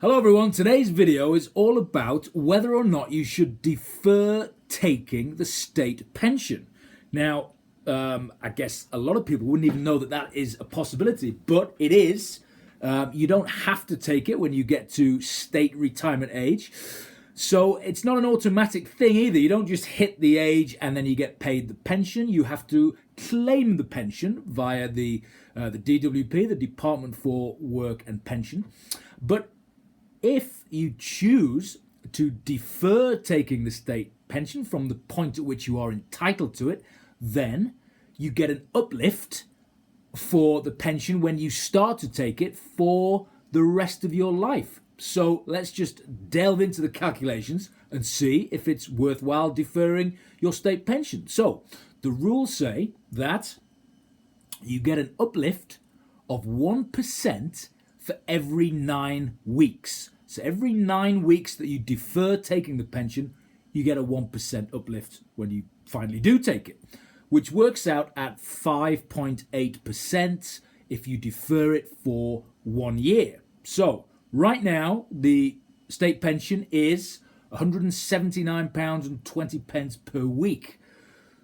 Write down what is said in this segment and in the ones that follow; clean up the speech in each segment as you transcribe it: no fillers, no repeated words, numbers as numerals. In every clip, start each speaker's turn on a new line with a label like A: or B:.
A: Hello everyone, today's video is all about whether or not you should defer taking the state pension. Now, I guess a lot of people wouldn't even know that that is a possibility, but it is. You don't have to take it when you get to state retirement age. So it's not an automatic thing either. You don't just hit the age and then you get paid the pension. You have to claim the pension via the DWP, the Department for Work and Pension. But if you choose to defer taking the state pension from the point at which you are entitled to it, then you get an uplift for the pension when you start to take it for the rest of your life. So let's just delve into the calculations and see if it's worthwhile deferring your state pension. So the rules say that you get an uplift of 1% for every 9 weeks. So every 9 weeks that you defer taking the pension, you get a 1% uplift when you finally do take it, which works out at 5.8% if you defer it for 1 year. So right now, the state pension is £179.20 per week.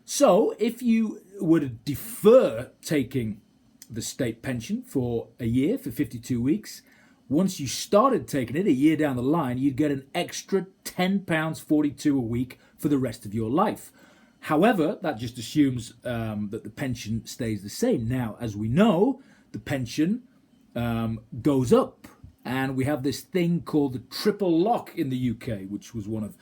A: So if you were to defer taking the state pension for a year, for 52 weeks, once you started taking it a year down the line, you'd get an extra £10.42 a week for the rest of your life. However, that just assumes that the pension stays the same. Now, as we know, the pension goes up. And we have this thing called the triple lock in the UK, which was one of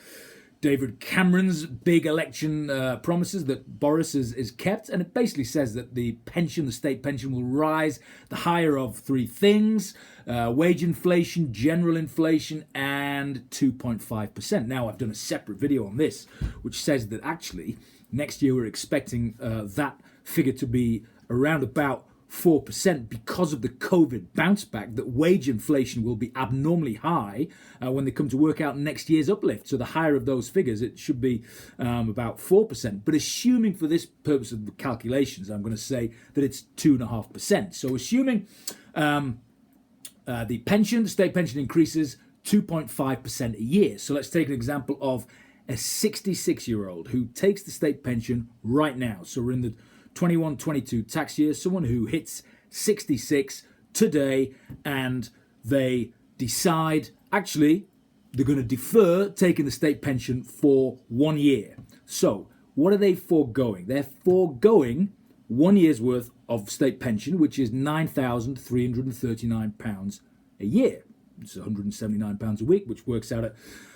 A: David Cameron's big election promises that Boris has kept. And it basically says that the pension, the state pension, will rise the higher of 3 things: wage inflation, general inflation, and 2.5%. Now, I've done a separate video on this, which says that actually next year we're expecting that figure to be around about 4% because of the COVID bounce back, that wage inflation will be abnormally high when they come to work out next year's uplift. So the higher of those figures, it should be about 4%. But assuming for this purpose of the calculations, I'm going to say that it's 2.5%. So assuming the pension, the state pension increases 2.5% a year. So let's take an example of a 66-year-old who takes the state pension right now. So we're in the 21-22 tax year, someone who hits 66 today and they decide actually they're going to defer taking the state pension for 1 year. So what are they foregoing? They're foregoing 1 year's worth of state pension, which is £9,339 a year. It's £179 a week, which works out at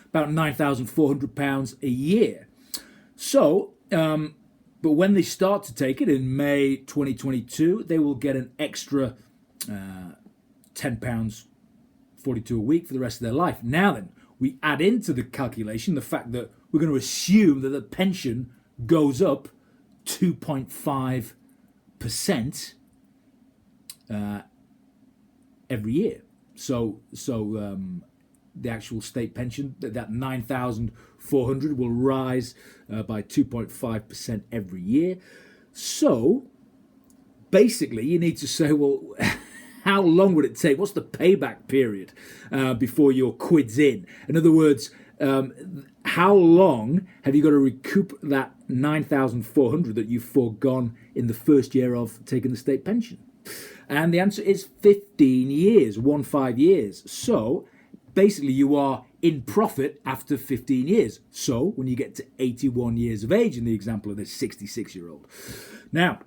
A: about £9,400 a year. So but when they start to take it in May 2022, they will get an extra £10.42 a week for the rest of their life. Now then, we add into the calculation the fact that we're going to assume that the pension goes up 2.5% every year. So the actual state pension, that 9,400 will rise by 2.5% every year. So basically you need to say, well, how long would it take? What's the payback period before your quid's in? In other words, how long have you got to recoup that 9,400 that you've foregone in the first year of taking the state pension? And the answer is 15 years, 15 years. So basically, you are in profit after 15 years. So when you get to 81 years of age, in the example of this 66-year-old. Now,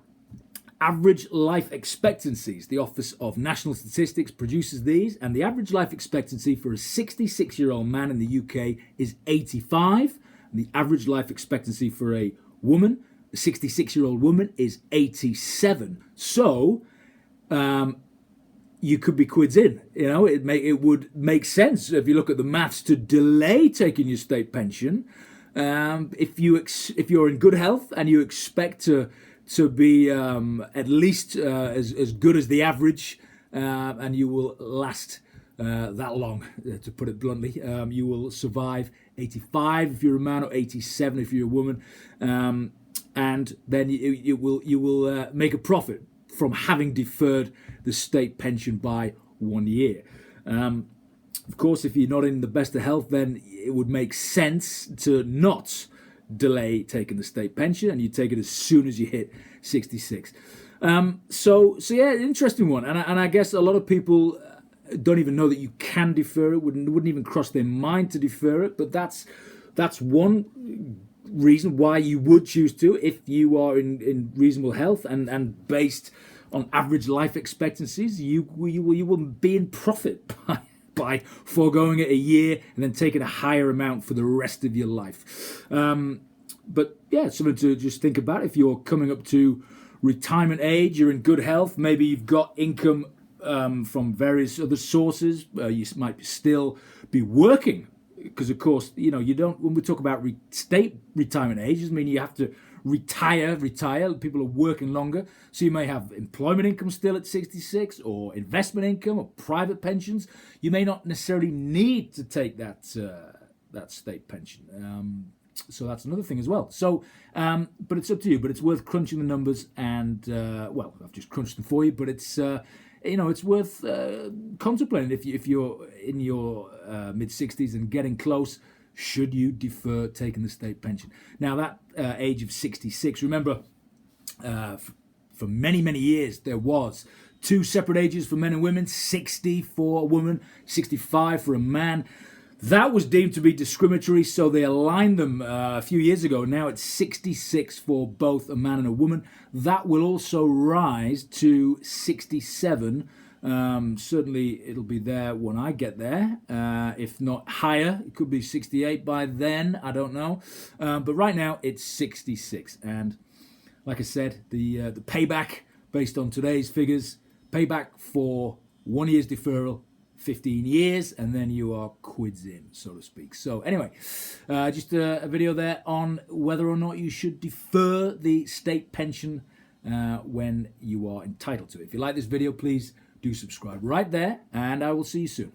A: average life expectancies. The Office of National Statistics produces these, and the average life expectancy for a 66-year-old man in the UK is 85. And the average life expectancy for a woman, a 66-year-old woman, is 87. So, you could be quids in. You know, it would make sense if you look at the maths to delay taking your state pension. If you're in good health and you expect to be at least as good as the average, and you will last that long, to put it bluntly. You will survive 85 if you're a man, or 87 if you're a woman, and then you will make a profit from having deferred the state pension by 1 year. Of course, if you're not in the best of health, then it would make sense to not delay taking the state pension, and you take it as soon as you hit 66. So yeah, interesting one, and I guess a lot of people don't even know that you can defer it. Wouldn't even cross their mind to defer it. But that's one reason why you would choose to, if you are in reasonable health and based on average life expectancies, you will be in profit by foregoing it a year and then taking a higher amount for the rest of your life. But yeah, something to just think about. If you're coming up to retirement age, you're in good health, maybe you've got income from various other sources, you might still be working, because of course, you don't, when we talk about state retirement age, doesn't mean you have to retire. People are working longer, so you may have employment income still at 66, or investment income, or private pensions. You may not necessarily need to take that state pension. So that's another thing as well. So, but it's up to you. But it's worth crunching the numbers, and well, I've just crunched them for you. But it's it's worth contemplating if you're in your mid-60s and getting close. Should you defer taking the state pension? Now that age of 66, remember, for many years there was two separate ages for men and women: 60 for a woman, 65 for a man. That was deemed to be discriminatory, so they aligned them a few years ago. Now it's 66 for both a man and a woman. That will also rise to 67. Certainly it'll be there when I get there. If not higher, it could be 68 by then. I don't know. But right now it's 66. And like I said, the payback based on today's figures, payback for 1 year's deferral, 15 years, and then you are quids in, so to speak. So anyway, just a video there on whether or not you should defer the state pension when you are entitled to it. If you like this video, please do subscribe right there, and I will see you soon.